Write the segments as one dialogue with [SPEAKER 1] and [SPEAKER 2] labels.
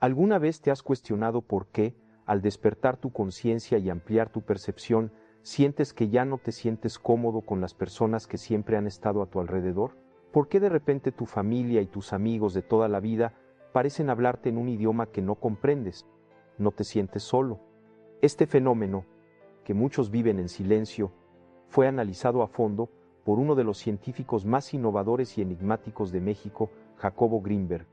[SPEAKER 1] ¿Alguna vez te has cuestionado por qué, al despertar tu conciencia y ampliar tu percepción, sientes que ya no te sientes cómodo con las personas que siempre han estado a tu alrededor? ¿Por qué de repente tu familia y tus amigos de toda la vida parecen hablarte en un idioma que no comprendes? No te sientes solo. Este fenómeno, que muchos viven en silencio, fue analizado a fondo por uno de los científicos más innovadores y enigmáticos de México, Jacobo Grinberg.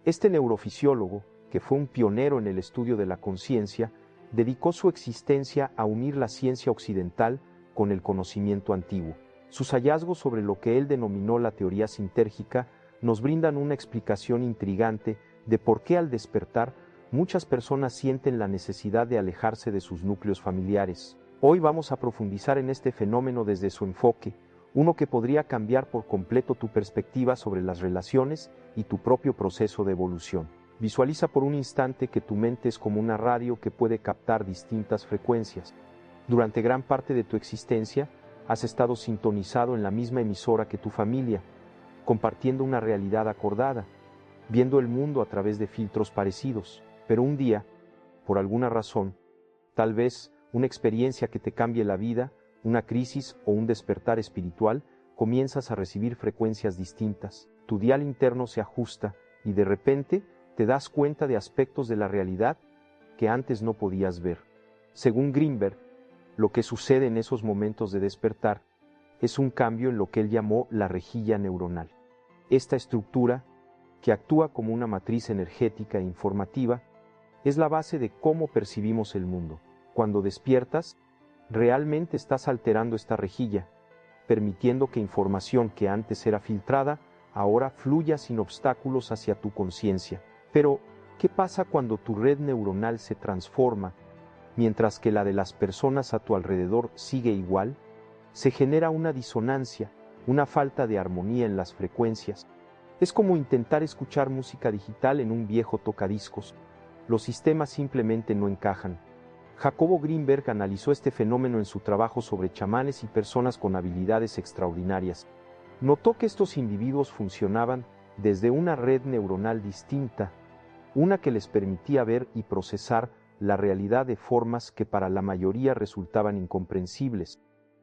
[SPEAKER 1] Este neurofisiólogo, que fue un pionero en el estudio de la conciencia, dedicó su existencia a unir la ciencia occidental con el conocimiento antiguo. Sus hallazgos sobre lo que él denominó la teoría sintérgica nos brindan una explicación intrigante de por qué al despertar muchas personas sienten la necesidad de alejarse de sus núcleos familiares. Hoy vamos a profundizar en este fenómeno desde su enfoque, uno que podría cambiar por completo tu perspectiva sobre las relaciones y tu propio proceso de evolución. Visualiza por un instante que tu mente es como una radio que puede captar distintas frecuencias. Durante gran parte de tu existencia, has estado sintonizado en la misma emisora que tu familia, compartiendo una realidad acordada, viendo el mundo a través de filtros parecidos. Pero un día, por alguna razón, tal vez una experiencia que te cambie la vida, una crisis o un despertar espiritual, comienzas a recibir frecuencias distintas. Tu dial interno se ajusta y de repente te das cuenta de aspectos de la realidad que antes no podías ver. Según Grinberg, lo que sucede en esos momentos de despertar es un cambio en lo que él llamó la rejilla neuronal. Esta estructura, que actúa como una matriz energética e informativa, es la base de cómo percibimos el mundo. Cuando despiertas, realmente estás alterando esta rejilla, permitiendo que información que antes era filtrada, ahora fluya sin obstáculos hacia tu conciencia. Pero, ¿qué pasa cuando tu red neuronal se transforma, mientras que la de las personas a tu alrededor sigue igual? Se genera una disonancia, una falta de armonía en las frecuencias. Es como intentar escuchar música digital en un viejo tocadiscos. Los sistemas simplemente no encajan. Jacobo Grinberg analizó este fenómeno en su trabajo sobre chamanes y personas con habilidades extraordinarias. Notó que estos individuos funcionaban desde una red neuronal distinta, una que les permitía ver y procesar la realidad de formas que para la mayoría resultaban incomprensibles.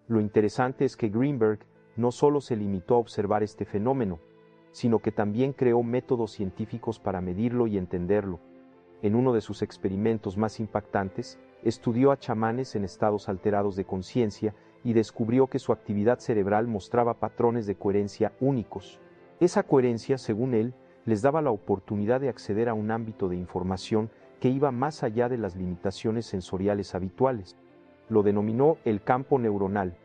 [SPEAKER 1] Lo interesante es que Grinberg no solo se limitó a observar este fenómeno, sino que también creó métodos científicos para medirlo y entenderlo. En uno de sus experimentos más impactantes, estudió a chamanes en estados alterados de conciencia y descubrió que su actividad cerebral mostraba patrones de coherencia únicos. Esa coherencia, según él, les daba la oportunidad de acceder a un ámbito de información que iba más allá de las limitaciones sensoriales habituales. Lo denominó el campo neuronal,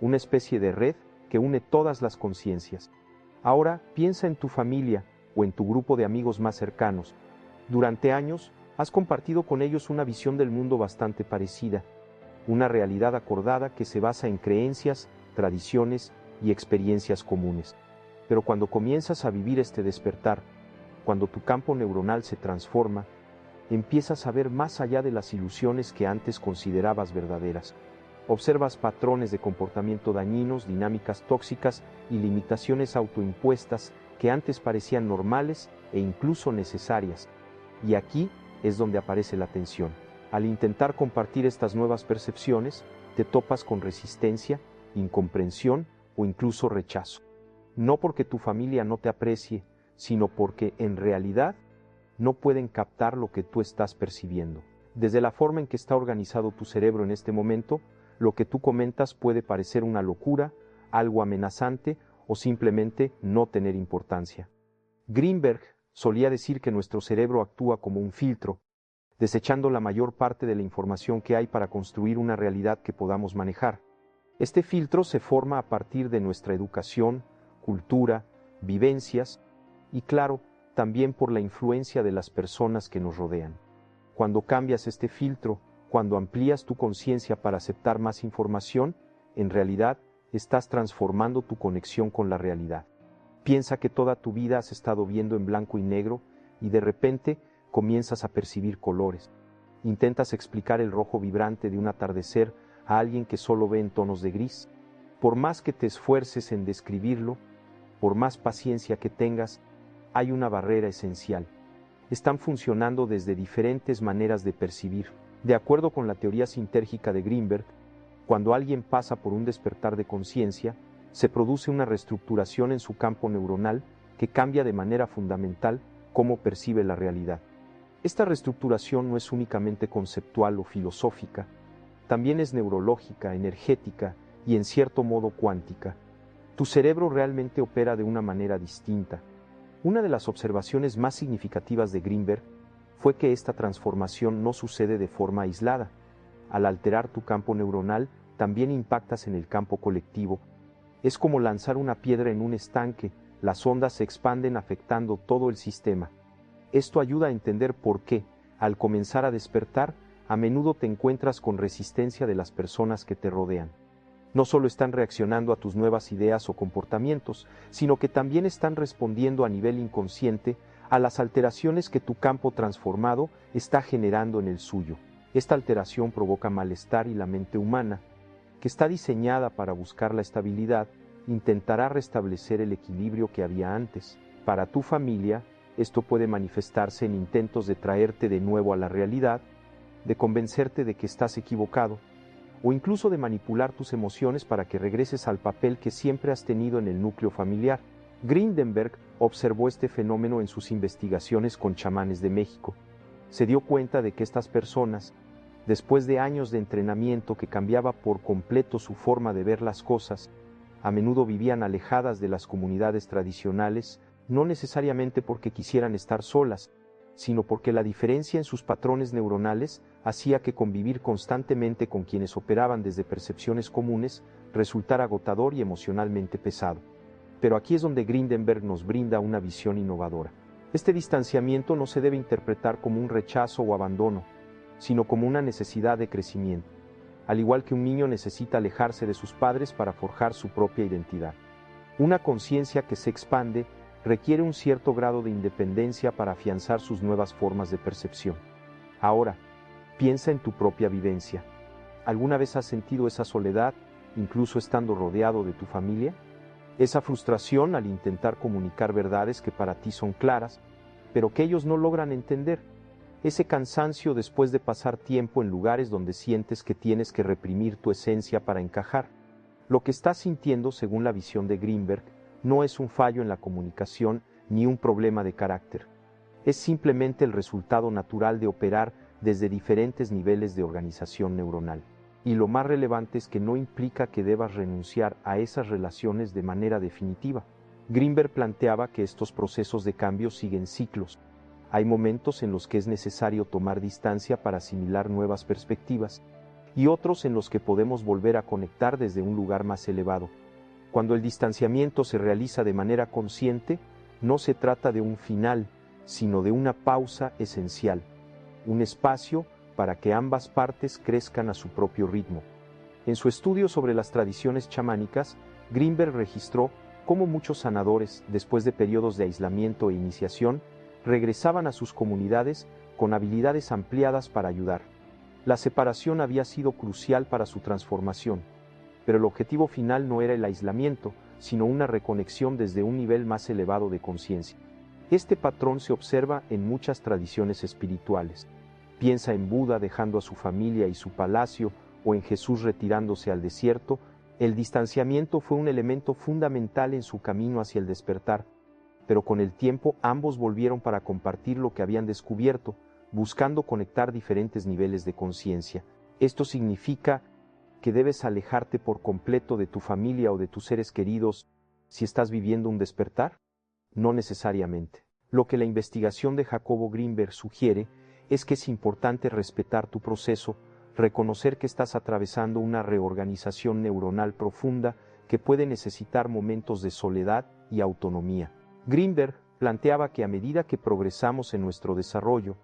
[SPEAKER 1] una especie de red que une todas las conciencias. Ahora piensa en tu familia o en tu grupo de amigos más cercanos. Durante años has compartido con ellos una visión del mundo bastante parecida, una realidad acordada que se basa en creencias, tradiciones y experiencias comunes. Pero cuando comienzas a vivir este despertar, cuando tu campo neuronal se transforma, empiezas a ver más allá de las ilusiones que antes considerabas verdaderas. Observas patrones de comportamiento dañinos, dinámicas tóxicas y limitaciones autoimpuestas que antes parecían normales e incluso necesarias. Y aquí es donde aparece la tensión. Al intentar compartir estas nuevas percepciones, te topas con resistencia, incomprensión o incluso rechazo. No porque tu familia no te aprecie, sino porque en realidad no pueden captar lo que tú estás percibiendo. Desde la forma en que está organizado tu cerebro en este momento, lo que tú comentas puede parecer una locura, algo amenazante o simplemente no tener importancia. Grinberg solía decir que nuestro cerebro actúa como un filtro, desechando la mayor parte de la información que hay para construir una realidad que podamos manejar. Este filtro se forma a partir de nuestra educación, cultura, vivencias y, claro, también por la influencia de las personas que nos rodean. Cuando cambias este filtro, cuando amplías tu conciencia para aceptar más información, en realidad estás transformando tu conexión con la realidad. Piensa que toda tu vida has estado viendo en blanco y negro y de repente comienzas a percibir colores. Intentas explicar el rojo vibrante de un atardecer a alguien que solo ve en tonos de gris. Por más que te esfuerces en describirlo, por más paciencia que tengas, hay una barrera esencial. están funcionando desde diferentes maneras de percibir. De acuerdo con la teoría sintérgica de Greenberg, cuando alguien pasa por un despertar de conciencia, se produce una reestructuración en su campo neuronal que cambia de manera fundamental cómo percibe la realidad. Esta reestructuración no es únicamente conceptual o filosófica, también es neurológica, energética y en cierto modo cuántica. Tu cerebro realmente opera de una manera distinta. Una de las observaciones más significativas de Greenberg fue que esta transformación no sucede de forma aislada. Al alterar tu campo neuronal, también impactas en el campo colectivo. Es como lanzar una piedra en un estanque, las ondas se expanden afectando todo el sistema. Esto ayuda a entender por qué, al comenzar a despertar, a menudo te encuentras con resistencia de las personas que te rodean. No solo están reaccionando a tus nuevas ideas o comportamientos, sino que también están respondiendo a nivel inconsciente a las alteraciones que tu campo transformado está generando en el suyo. Esta alteración provoca malestar y la mente humana, que está diseñada para buscar la estabilidad, intentará restablecer el equilibrio que había antes. Para tu familia, esto puede manifestarse en intentos de traerte de nuevo a la realidad, de convencerte de que estás equivocado, o incluso de manipular tus emociones para que regreses al papel que siempre has tenido en el núcleo familiar. Grindenberg observó este fenómeno en sus investigaciones con chamanes de México. Se dio cuenta de que estas personas, después de años de entrenamiento que cambiaba por completo su forma de ver las cosas, a menudo vivían alejadas de las comunidades tradicionales, no necesariamente porque quisieran estar solas, sino porque la diferencia en sus patrones neuronales hacía que convivir constantemente con quienes operaban desde percepciones comunes resultara agotador y emocionalmente pesado. Pero aquí es donde Grindenberg nos brinda una visión innovadora. Este distanciamiento no se debe interpretar como un rechazo o abandono, sino como una necesidad de crecimiento, al igual que un niño necesita alejarse de sus padres para forjar su propia identidad. Una conciencia que se expande requiere un cierto grado de independencia para afianzar sus nuevas formas de percepción. Ahora, piensa en tu propia vivencia. ¿Alguna vez has sentido esa soledad, incluso estando rodeado de tu familia? Esa frustración al intentar comunicar verdades que para ti son claras, pero que ellos no logran entender. Ese cansancio después de pasar tiempo en lugares donde sientes que tienes que reprimir tu esencia para encajar. Lo que estás sintiendo, según la visión de Greenberg, no es un fallo en la comunicación ni un problema de carácter. Es simplemente el resultado natural de operar desde diferentes niveles de organización neuronal. Y lo más relevante es que no implica que debas renunciar a esas relaciones de manera definitiva. Greenberg planteaba que estos procesos de cambio siguen ciclos. Hay momentos en los que es necesario tomar distancia para asimilar nuevas perspectivas, y otros en los que podemos volver a conectar desde un lugar más elevado. Cuando el distanciamiento se realiza de manera consciente, no se trata de un final, sino de una pausa esencial, un espacio para que ambas partes crezcan a su propio ritmo. En su estudio sobre las tradiciones chamánicas, Greenberg registró cómo muchos sanadores, después de periodos de aislamiento e iniciación, regresaban a sus comunidades con habilidades ampliadas para ayudar. La separación había sido crucial para su transformación, pero el objetivo final no era el aislamiento, sino una reconexión desde un nivel más elevado de conciencia. Este patrón se observa en muchas tradiciones espirituales. Piensa en Buda dejando a su familia y su palacio, o en Jesús retirándose al desierto. El distanciamiento fue un elemento fundamental en su camino hacia el despertar, pero con el tiempo ambos volvieron para compartir lo que habían descubierto, buscando conectar diferentes niveles de conciencia. Esto significa que debes alejarte por completo de tu familia o de tus seres queridos si estás viviendo un despertar? No necesariamente. Lo que la investigación de Jacobo Greenberg sugiere es que es importante respetar tu proceso, reconocer que estás atravesando una reorganización neuronal profunda que puede necesitar momentos de soledad y autonomía. Greenberg planteaba que a medida que progresamos en nuestro desarrollo,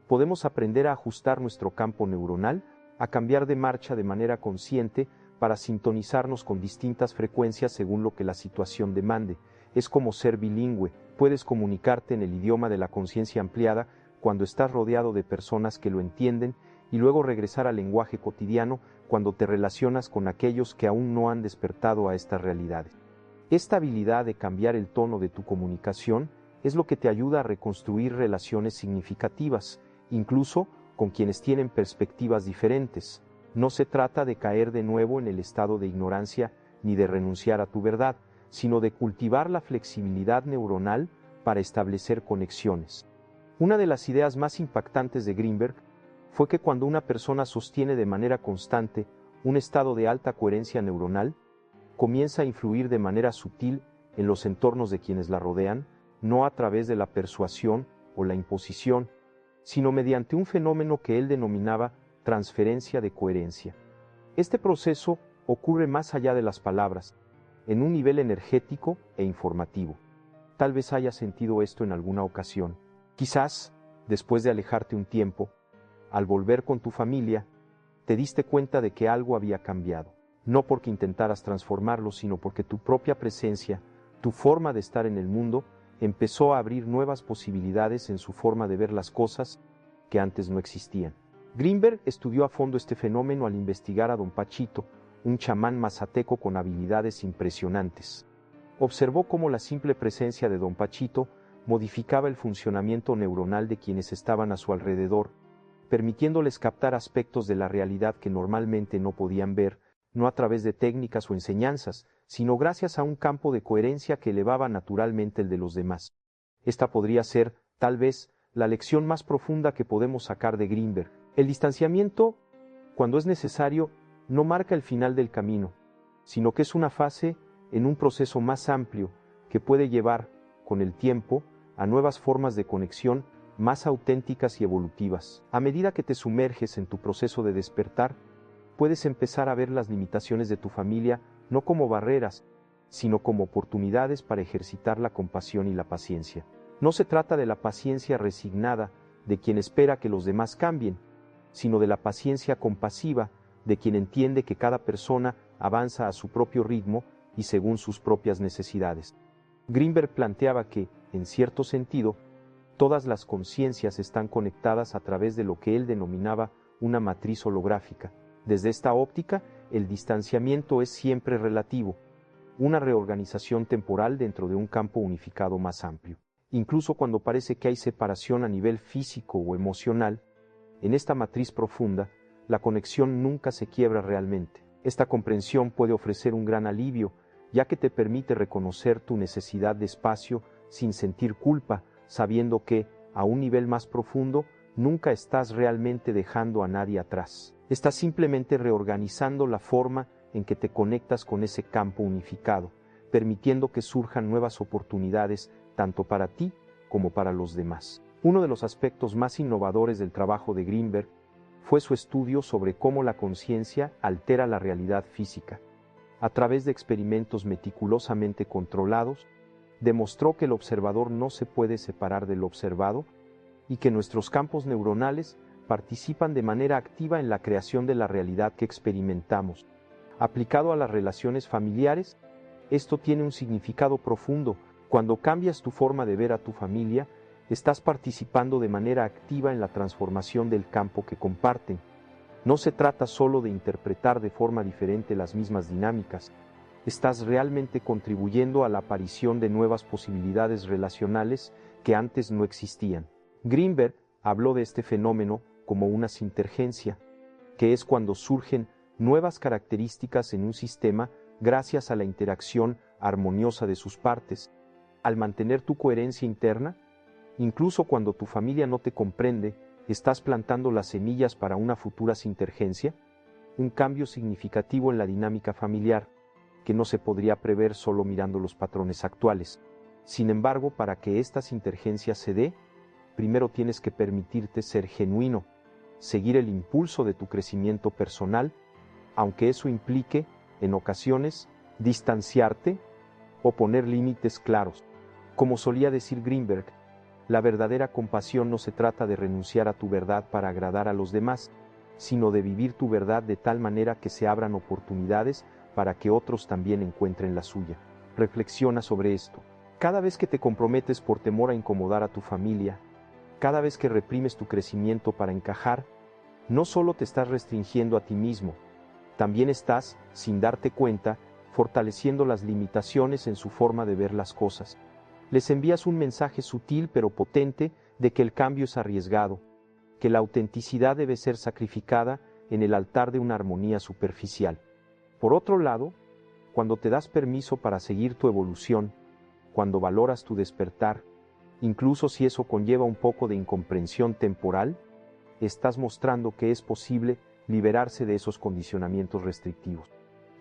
[SPEAKER 1] podemos aprender a ajustar nuestro campo neuronal, a cambiar de marcha de manera consciente para sintonizarnos con distintas frecuencias según lo que la situación demande. Es como ser bilingüe, puedes comunicarte en el idioma de la conciencia ampliada cuando estás rodeado de personas que lo entienden y luego regresar al lenguaje cotidiano cuando te relacionas con aquellos que aún no han despertado a estas realidades. Esta habilidad de cambiar el tono de tu comunicación es lo que te ayuda a reconstruir relaciones significativas, incluso con quienes tienen perspectivas diferentes. No se trata de caer de nuevo en el estado de ignorancia ni de renunciar a tu verdad, sino de cultivar la flexibilidad neuronal para establecer conexiones. Una de las ideas más impactantes de Greenberg fue que cuando una persona sostiene de manera constante un estado de alta coherencia neuronal, comienza a influir de manera sutil en los entornos de quienes la rodean, no a través de la persuasión o la imposición, sino mediante un fenómeno que él denominaba transferencia de coherencia. Este proceso ocurre más allá de las palabras, en un nivel energético e informativo. Tal vez hayas sentido esto en alguna ocasión. Quizás, después de alejarte un tiempo, al volver con tu familia, te diste cuenta de que algo había cambiado. No porque intentaras transformarlo, sino porque tu propia presencia, tu forma de estar en el mundo, empezó a abrir nuevas posibilidades en su forma de ver las cosas que antes no existían. Greenberg estudió a fondo este fenómeno al investigar a Don Pachito, un chamán mazateco con habilidades impresionantes. Observó cómo la simple presencia de Don Pachito modificaba el funcionamiento neuronal de quienes estaban a su alrededor, permitiéndoles captar aspectos de la realidad que normalmente no podían ver, no a través de técnicas o enseñanzas, sino gracias a un campo de coherencia que elevaba naturalmente el de los demás. Esta podría ser, tal vez, la lección más profunda que podemos sacar de Greenberg. El distanciamiento, cuando es necesario, no marca el final del camino, sino que es una fase en un proceso más amplio que puede llevar, con el tiempo, a nuevas formas de conexión más auténticas y evolutivas. A medida que te sumerges en tu proceso de despertar, puedes empezar a ver las limitaciones de tu familia no como barreras, sino como oportunidades para ejercitar la compasión y la paciencia. No se trata de la paciencia resignada de quien espera que los demás cambien, sino de la paciencia compasiva de quien entiende que cada persona avanza a su propio ritmo y según sus propias necesidades. Greenberg planteaba que, en cierto sentido, todas las conciencias están conectadas a través de lo que él denominaba una matriz holográfica. Desde esta óptica, el distanciamiento es siempre relativo, una reorganización temporal dentro de un campo unificado más amplio. Incluso cuando parece que hay separación a nivel físico o emocional, en esta matriz profunda, la conexión nunca se quiebra realmente. Esta comprensión puede ofrecer un gran alivio, ya que te permite reconocer tu necesidad de espacio sin sentir culpa, sabiendo que, a un nivel más profundo, nunca estás realmente dejando a nadie atrás. Estás simplemente reorganizando la forma en que te conectas con ese campo unificado, permitiendo que surjan nuevas oportunidades tanto para ti como para los demás. Uno de los aspectos más innovadores del trabajo de Greenberg fue su estudio sobre cómo la conciencia altera la realidad física. A través de experimentos meticulosamente controlados, demostró que el observador no se puede separar del observado y que nuestros campos neuronales participan de manera activa en la creación de la realidad que experimentamos. Aplicado a las relaciones familiares, esto tiene un significado profundo. Cuando cambias tu forma de ver a tu familia, estás participando de manera activa en la transformación del campo que comparten. No se trata solo de interpretar de forma diferente las mismas dinámicas. Estás realmente contribuyendo a la aparición de nuevas posibilidades relacionales que antes no existían. Greenberg habló de este fenómeno como una sintergencia, que es cuando surgen nuevas características en un sistema gracias a la interacción armoniosa de sus partes. Al mantener tu coherencia interna, incluso cuando tu familia no te comprende, estás plantando las semillas para una futura sintergencia, un cambio significativo en la dinámica familiar, que no se podría prever solo mirando los patrones actuales. Sin embargo, para que esta sintergencia se dé, primero tienes que permitirte ser genuino, seguir el impulso de tu crecimiento personal, aunque eso implique, en ocasiones, distanciarte o poner límites claros. Como solía decir Greenberg, la verdadera compasión no se trata de renunciar a tu verdad para agradar a los demás, sino de vivir tu verdad de tal manera que se abran oportunidades para que otros también encuentren la suya. Reflexiona sobre esto. Cada vez que te comprometes por temor a incomodar a tu familia, cada vez que reprimes tu crecimiento para encajar, no solo te estás restringiendo a ti mismo, también estás, sin darte cuenta, fortaleciendo las limitaciones en su forma de ver las cosas. Les envías un mensaje sutil pero potente de que el cambio es arriesgado, que la autenticidad debe ser sacrificada en el altar de una armonía superficial. Por otro lado, cuando te das permiso para seguir tu evolución, cuando valoras tu despertar, incluso si eso conlleva un poco de incomprensión temporal, estás mostrando que es posible liberarse de esos condicionamientos restrictivos.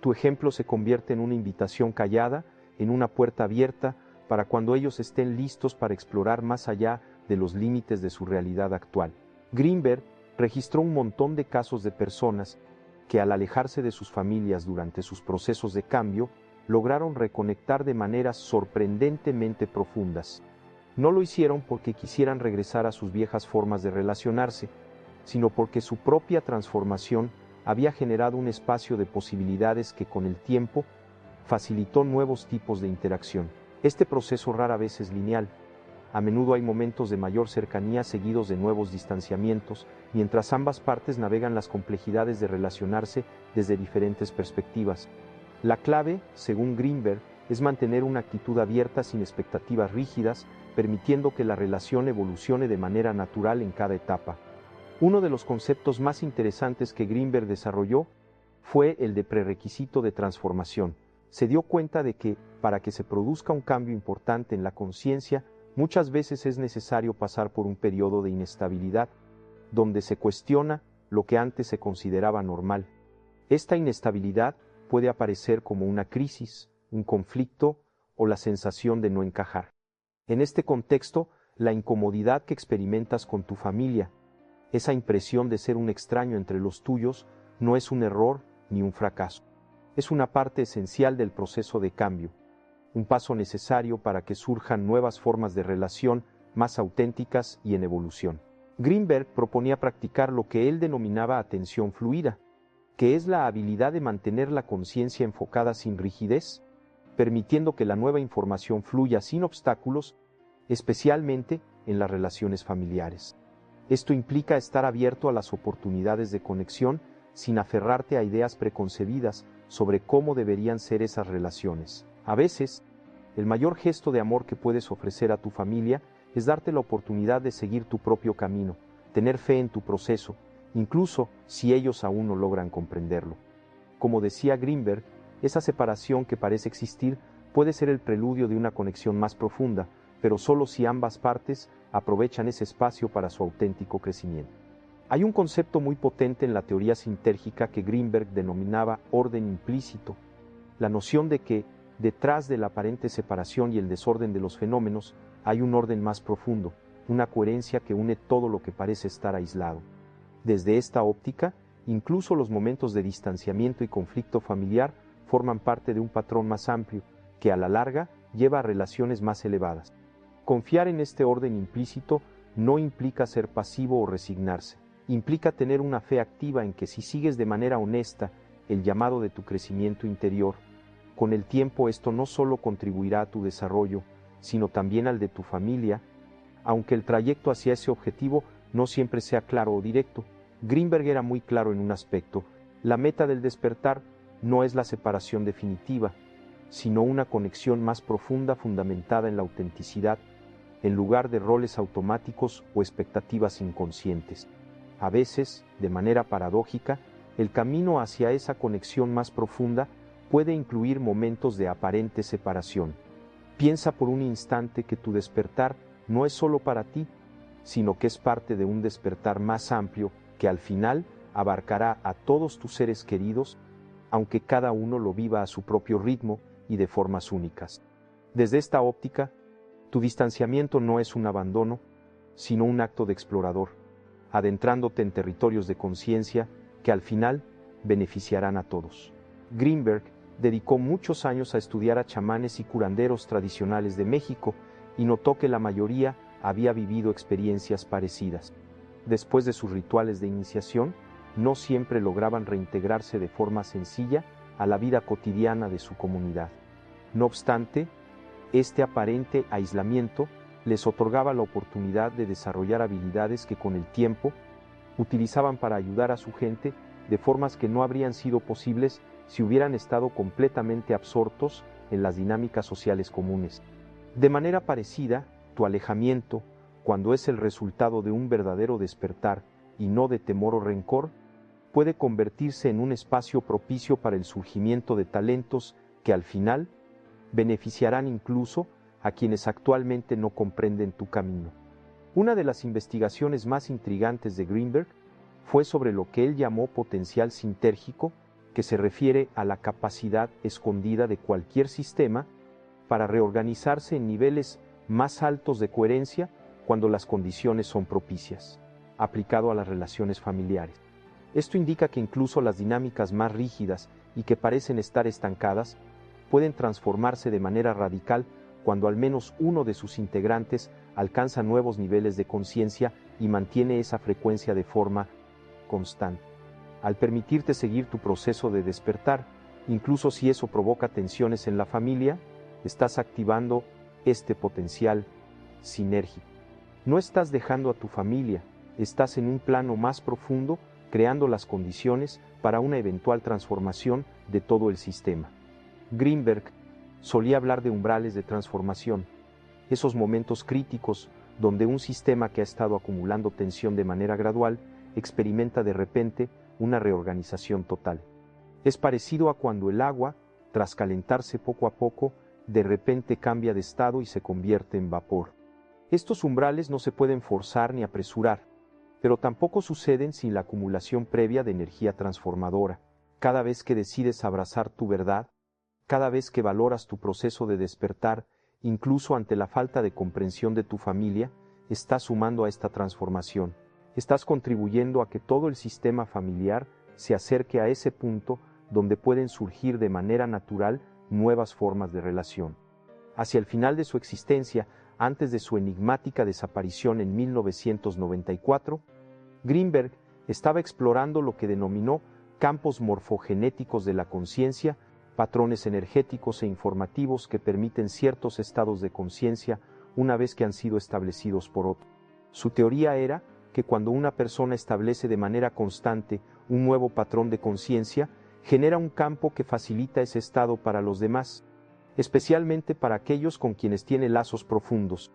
[SPEAKER 1] Tu ejemplo se convierte en una invitación callada, en una puerta abierta, para cuando ellos estén listos para explorar más allá de los límites de su realidad actual. Greenberg registró un montón de casos de personas que al alejarse de sus familias durante sus procesos de cambio, lograron reconectar de maneras sorprendentemente profundas. No lo hicieron porque quisieran regresar a sus viejas formas de relacionarse, sino porque su propia transformación había generado un espacio de posibilidades que con el tiempo facilitó nuevos tipos de interacción. Este proceso rara vez es lineal. A menudo hay momentos de mayor cercanía seguidos de nuevos distanciamientos, mientras ambas partes navegan las complejidades de relacionarse desde diferentes perspectivas. La clave, según Greenberg, es mantener una actitud abierta sin expectativas rígidas, permitiendo que la relación evolucione de manera natural en cada etapa. Uno de los conceptos más interesantes que Greenberg desarrolló fue el de prerequisito de transformación. Se dio cuenta de que, para que se produzca un cambio importante en la conciencia, muchas veces es necesario pasar por un periodo de inestabilidad, donde se cuestiona lo que antes se consideraba normal. Esta inestabilidad puede aparecer como una crisis, un conflicto o la sensación de no encajar. En este contexto, la incomodidad que experimentas con tu familia, esa impresión de ser un extraño entre los tuyos, no es un error ni un fracaso. Es una parte esencial del proceso de cambio, un paso necesario para que surjan nuevas formas de relación más auténticas y en evolución. Greenberg proponía practicar lo que él denominaba atención fluida, que es la habilidad de mantener la conciencia enfocada sin rigidez, permitiendo que la nueva información fluya sin obstáculos, especialmente en las relaciones familiares. Esto implica estar abierto a las oportunidades de conexión sin aferrarte a ideas preconcebidas sobre cómo deberían ser esas relaciones. A veces, el mayor gesto de amor que puedes ofrecer a tu familia es darte la oportunidad de seguir tu propio camino, tener fe en tu proceso, incluso si ellos aún no logran comprenderlo. Como decía Greenberg, esa separación que parece existir puede ser el preludio de una conexión más profunda, pero solo si ambas partes aprovechan ese espacio para su auténtico crecimiento. Hay un concepto muy potente en la teoría sintérgica que Greenberg denominaba orden implícito, la noción de que, detrás de la aparente separación y el desorden de los fenómenos, hay un orden más profundo, una coherencia que une todo lo que parece estar aislado. Desde esta óptica, incluso los momentos de distanciamiento y conflicto familiar forman parte de un patrón más amplio, que a la larga lleva a relaciones más elevadas. Confiar en este orden implícito no implica ser pasivo o resignarse, implica tener una fe activa en que si sigues de manera honesta el llamado de tu crecimiento interior, con el tiempo esto no solo contribuirá a tu desarrollo, sino también al de tu familia, aunque el trayecto hacia ese objetivo no siempre sea claro o directo. Greenberg era muy claro en un aspecto: la meta del despertar no es la separación definitiva, sino una conexión más profunda fundamentada en la autenticidad, en lugar de roles automáticos o expectativas inconscientes. A veces, de manera paradójica, el camino hacia esa conexión más profunda puede incluir momentos de aparente separación. Piensa por un instante que tu despertar no es solo para ti, sino que es parte de un despertar más amplio que al final abarcará a todos tus seres queridos, aunque cada uno lo viva a su propio ritmo y de formas únicas. Desde esta óptica, tu distanciamiento no es un abandono, sino un acto de explorador, adentrándote en territorios de conciencia que al final beneficiarán a todos. Greenberg dedicó muchos años a estudiar a chamanes y curanderos tradicionales de México y notó que la mayoría había vivido experiencias parecidas. Después de sus rituales de iniciación, no siempre lograban reintegrarse de forma sencilla a la vida cotidiana de su comunidad. No obstante, este aparente aislamiento les otorgaba la oportunidad de desarrollar habilidades que con el tiempo utilizaban para ayudar a su gente de formas que no habrían sido posibles si hubieran estado completamente absortos en las dinámicas sociales comunes. De manera parecida, tu alejamiento, cuando es el resultado de un verdadero despertar y no de temor o rencor, puede convertirse en un espacio propicio para el surgimiento de talentos que al final beneficiarán incluso a quienes actualmente no comprenden tu camino. Una de las investigaciones más intrigantes de Greenberg fue sobre lo que él llamó potencial sintérgico, que se refiere a la capacidad escondida de cualquier sistema para reorganizarse en niveles más altos de coherencia cuando las condiciones son propicias, aplicado a las relaciones familiares. Esto indica que incluso las dinámicas más rígidas y que parecen estar estancadas pueden transformarse de manera radical cuando al menos uno de sus integrantes alcanza nuevos niveles de conciencia y mantiene esa frecuencia de forma constante. Al permitirte seguir tu proceso de despertar, incluso si eso provoca tensiones en la familia, estás activando este potencial sinérgico. No estás dejando a tu familia, estás en un plano más profundo, creando las condiciones para una eventual transformación de todo el sistema. Greenberg solía hablar de umbrales de transformación, esos momentos críticos donde un sistema que ha estado acumulando tensión de manera gradual experimenta de repente una reorganización total. Es parecido a cuando el agua, tras calentarse poco a poco, de repente cambia de estado y se convierte en vapor. Estos umbrales no se pueden forzar ni apresurar, pero tampoco suceden sin la acumulación previa de energía transformadora. Cada vez que decides abrazar tu verdad, cada vez que valoras tu proceso de despertar, incluso ante la falta de comprensión de tu familia, estás sumando a esta transformación. Estás contribuyendo a que todo el sistema familiar se acerque a ese punto donde pueden surgir de manera natural nuevas formas de relación. Hacia el final de su existencia, antes de su enigmática desaparición en 1994, Greenberg estaba explorando lo que denominó campos morfogenéticos de la conciencia, patrones energéticos e informativos que permiten ciertos estados de conciencia una vez que han sido establecidos por otro. Su teoría era que cuando una persona establece de manera constante un nuevo patrón de conciencia, genera un campo que facilita ese estado para los demás, especialmente para aquellos con quienes tiene lazos profundos.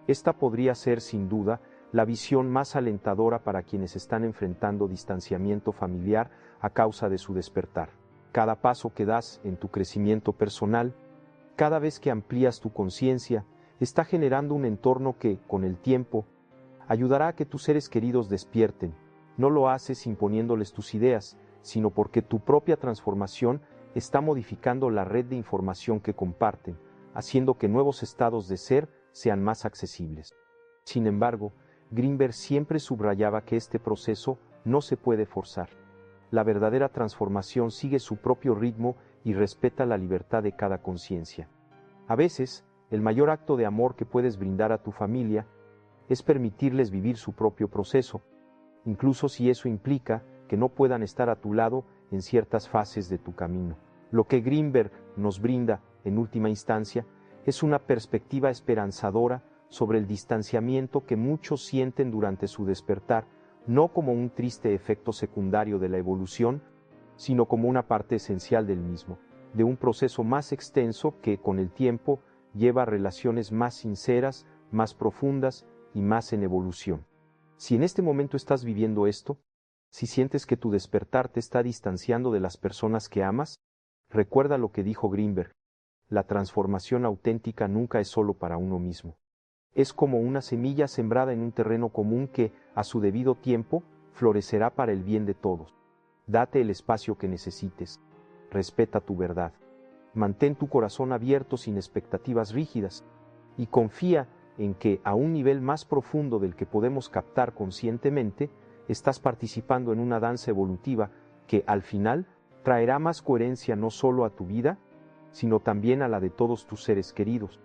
[SPEAKER 1] Esta podría ser, sin duda, la visión más alentadora para quienes están enfrentando distanciamiento familiar a causa de su despertar. Cada paso que das en tu crecimiento personal, cada vez que amplías tu conciencia, está generando un entorno que, con el tiempo, ayudará a que tus seres queridos despierten. No lo haces imponiéndoles tus ideas, sino porque tu propia transformación está modificando la red de información que comparten, haciendo que nuevos estados de ser sean más accesibles. Sin embargo, Greenberg siempre subrayaba que este proceso no se puede forzar. La verdadera transformación sigue su propio ritmo y respeta la libertad de cada conciencia. A veces, el mayor acto de amor que puedes brindar a tu familia es permitirles vivir su propio proceso, incluso si eso implica que no puedan estar a tu lado en ciertas fases de tu camino. Lo que Greenberg nos brinda, en última instancia, es una perspectiva esperanzadora sobre el distanciamiento que muchos sienten durante su despertar, no como un triste efecto secundario de la evolución, sino como una parte esencial del mismo, de un proceso más extenso que, con el tiempo, lleva a relaciones más sinceras, más profundas y más en evolución. Si en este momento estás viviendo esto, si sientes que tu despertar te está distanciando de las personas que amas, recuerda lo que dijo Greenberg: la transformación auténtica nunca es solo para uno mismo. Es como una semilla sembrada en un terreno común que, a su debido tiempo, florecerá para el bien de todos. Date el espacio que necesites. Respeta tu verdad. Mantén tu corazón abierto sin expectativas rígidas y confía en que, a un nivel más profundo del que podemos captar conscientemente, estás participando en una danza evolutiva que, al final, traerá más coherencia no solo a tu vida, sino también a la de todos tus seres queridos.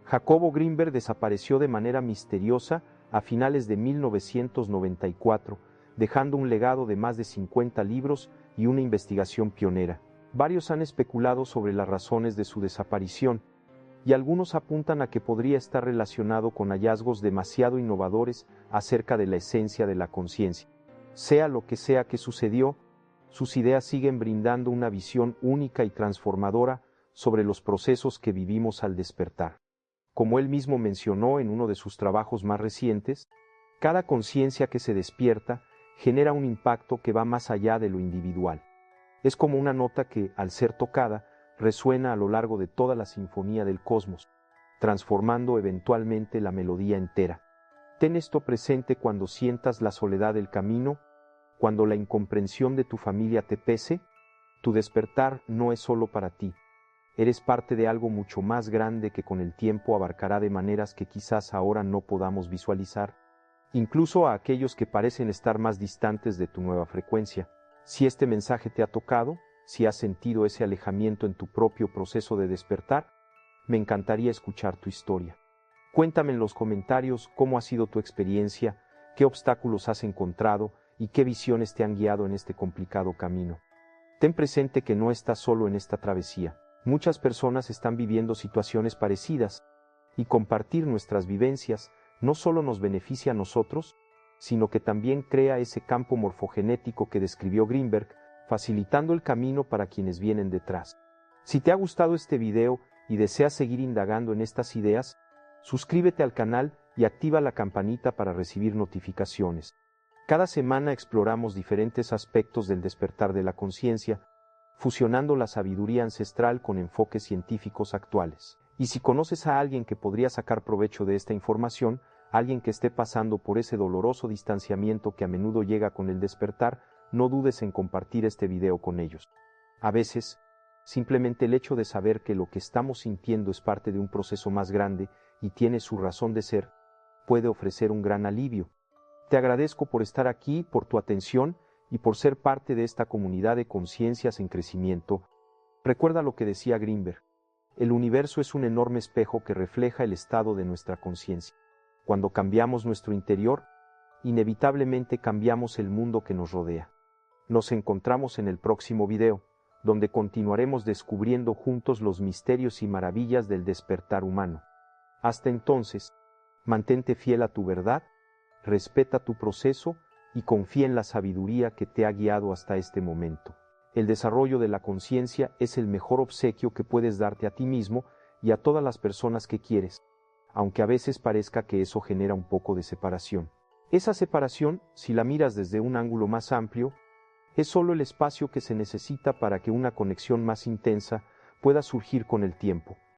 [SPEAKER 1] Jacobo Greenberg desapareció de manera misteriosa a finales de 1994, dejando un legado de más de 50 libros y una investigación pionera. Varios han especulado sobre las razones de su desaparición, y algunos apuntan a que podría estar relacionado con hallazgos demasiado innovadores acerca de la esencia de la conciencia. Sea lo que sea que sucedió, sus ideas siguen brindando una visión única y transformadora sobre los procesos que vivimos al despertar. Como él mismo mencionó en uno de sus trabajos más recientes, cada conciencia que se despierta genera un impacto que va más allá de lo individual. Es como una nota que, al ser tocada, resuena a lo largo de toda la sinfonía del cosmos, transformando eventualmente la melodía entera. Ten esto presente cuando sientas la soledad del camino, cuando la incomprensión de tu familia te pese. Tu despertar no es solo para ti. Eres parte de algo mucho más grande que con el tiempo abarcará de maneras que quizás ahora no podamos visualizar, incluso a aquellos que parecen estar más distantes de tu nueva frecuencia. Si este mensaje te ha tocado, si has sentido ese alejamiento en tu propio proceso de despertar, me encantaría escuchar tu historia. Cuéntame en los comentarios cómo ha sido tu experiencia, qué obstáculos has encontrado y qué visiones te han guiado en este complicado camino. Ten presente que no estás solo en esta travesía. Muchas personas están viviendo situaciones parecidas, y compartir nuestras vivencias no solo nos beneficia a nosotros, sino que también crea ese campo morfogenético que describió Greenberg, facilitando el camino para quienes vienen detrás. Si te ha gustado este video y deseas seguir indagando en estas ideas, suscríbete al canal y activa la campanita para recibir notificaciones. Cada semana exploramos diferentes aspectos del despertar de la conciencia, fusionando la sabiduría ancestral con enfoques científicos actuales. Y si conoces a alguien que podría sacar provecho de esta información, alguien que esté pasando por ese doloroso distanciamiento que a menudo llega con el despertar, no dudes en compartir este video con ellos. A veces, simplemente el hecho de saber que lo que estamos sintiendo es parte de un proceso más grande y tiene su razón de ser, puede ofrecer un gran alivio. Te agradezco por estar aquí, por tu atención y por ser parte de esta comunidad de conciencias en crecimiento. Recuerda lo que decía Greenberg: el universo es un enorme espejo que refleja el estado de nuestra conciencia. Cuando cambiamos nuestro interior, inevitablemente cambiamos el mundo que nos rodea. Nos encontramos en el próximo video, donde continuaremos descubriendo juntos los misterios y maravillas del despertar humano. Hasta entonces, mantente fiel a tu verdad, respeta tu proceso y confía en la sabiduría que te ha guiado hasta este momento. El desarrollo de la conciencia es el mejor obsequio que puedes darte a ti mismo y a todas las personas que quieres, aunque a veces parezca que eso genera un poco de separación. Esa separación, si la miras desde un ángulo más amplio, es solo el espacio que se necesita para que una conexión más intensa pueda surgir con el tiempo.